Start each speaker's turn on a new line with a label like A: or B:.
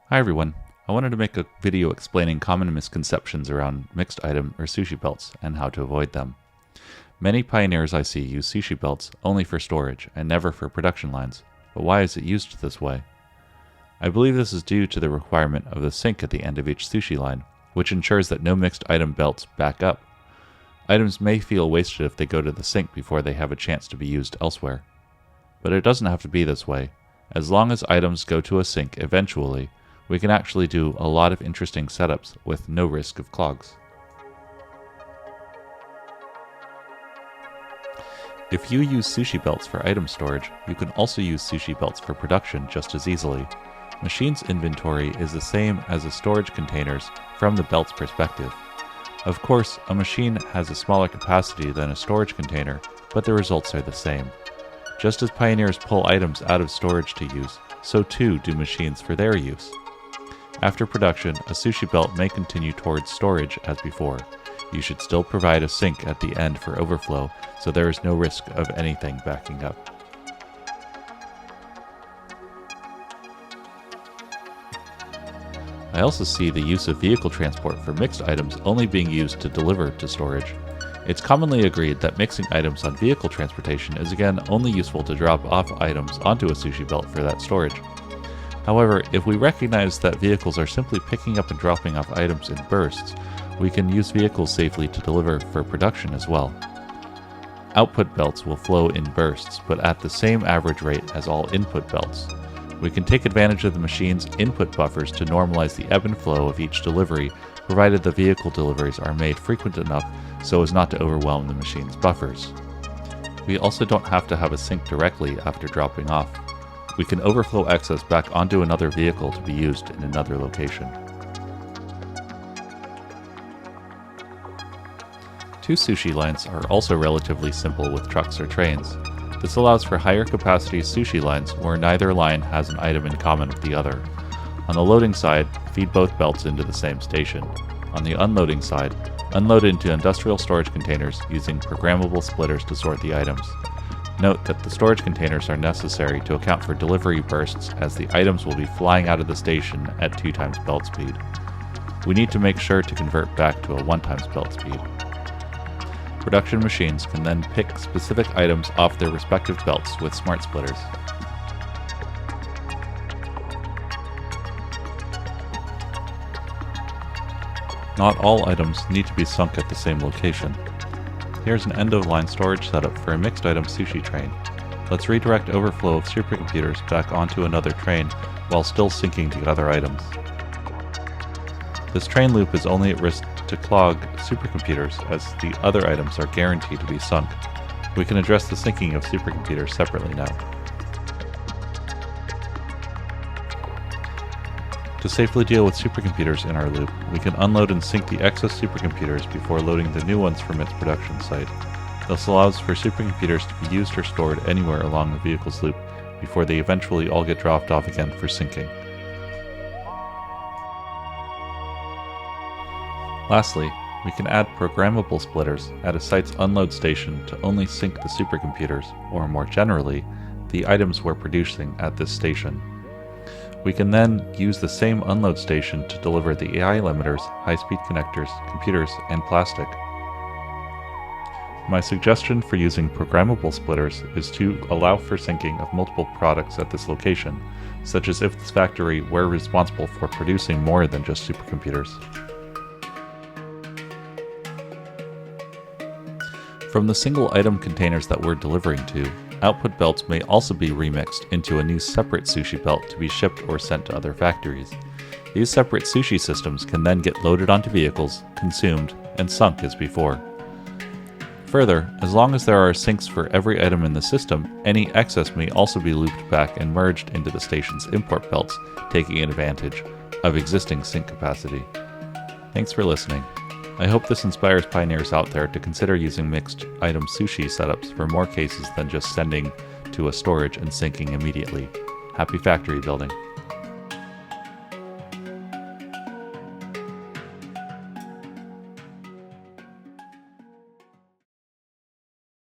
A: Hi everyone, I wanted to make a video explaining common misconceptions around mixed item or sushi belts and how to avoid them. Many pioneers I see use sushi belts only for storage and never for production lines, but why is it used this way? I believe this is due to the requirement of the sink at the end of each sushi line, which ensures that no mixed item belts back up. Items may feel wasted if they go to the sink before they have a chance to be used elsewhere. But it doesn't have to be this way. As long as items go to a sink eventually, we can actually do a lot of interesting setups with no risk of clogs. If you use sushi belts for item storage, you can also use sushi belts for production just as easily. Machine's inventory is the same as a storage containers from the belt's perspective. Of course, a machine has a smaller capacity than a storage container, but the results are the same. Just as pioneers pull items out of storage to use, so too do machines for their use. After production, a sushi belt may continue towards storage as before. You should still provide a sink at the end for overflow, so there is no risk of anything backing up. I also see the use of vehicle transport for mixed items only being used to deliver to storage. It's commonly agreed that mixing items on vehicle transportation is again only useful to drop off items onto a sushi belt for that storage. However, if we recognize that vehicles are simply picking up and dropping off items in bursts, we can use vehicles safely to deliver for production as well. Output belts will flow in bursts, but at the same average rate as all input belts. We can take advantage of the machine's input buffers to normalize the ebb and flow of each delivery, provided the vehicle deliveries are made frequent enough so as not to overwhelm the machine's buffers. We also don't have to have a sink directly after dropping off. We can overflow excess back onto another vehicle to be used in another location. Two sushi lines are also relatively simple with trucks or trains. This allows for higher capacity sushi lines where neither line has an item in common with the other. On the loading side, feed both belts into the same station. On the unloading side, unload into industrial storage containers using programmable splitters to sort the items. Note that the storage containers are necessary to account for delivery bursts as the items will be flying out of the station at 2 times belt speed. We need to make sure to convert back to a 1 times belt speed. Production machines can then pick specific items off their respective belts with smart splitters. Not all items need to be sunk at the same location. Here's an end-of-line storage setup for a mixed item sushi train. Let's redirect overflow of supercomputers back onto another train while still syncing the other items. This train loop is only at risk to clog supercomputers as the other items are guaranteed to be sunk. We can address the syncing of supercomputers separately now. To safely deal with supercomputers in our loop, we can unload and sync the excess supercomputers before loading the new ones from its production site. This allows for supercomputers to be used or stored anywhere along the vehicle's loop before they eventually all get dropped off again for syncing. Lastly, we can add programmable splitters at a site's unload station to only sync the supercomputers, or more generally, the items we're producing at this station. We can then use the same unload station to deliver the AI limiters, high-speed connectors, computers, and plastic. My suggestion for using programmable splitters is to allow for syncing of multiple products at this location, such as if this factory were responsible for producing more than just supercomputers. From the single item containers that we're delivering to, output belts may also be remixed into a new separate sushi belt to be shipped or sent to other factories. These separate sushi systems can then get loaded onto vehicles, consumed, and sunk as before. Further, as long as there are sinks for every item in the system, any excess may also be looped back and merged into the station's import belts, taking advantage of existing sink capacity. Thanks for listening. I hope this inspires pioneers out there to consider using mixed item sushi setups for more cases than just sending to a storage and syncing immediately. Happy factory building!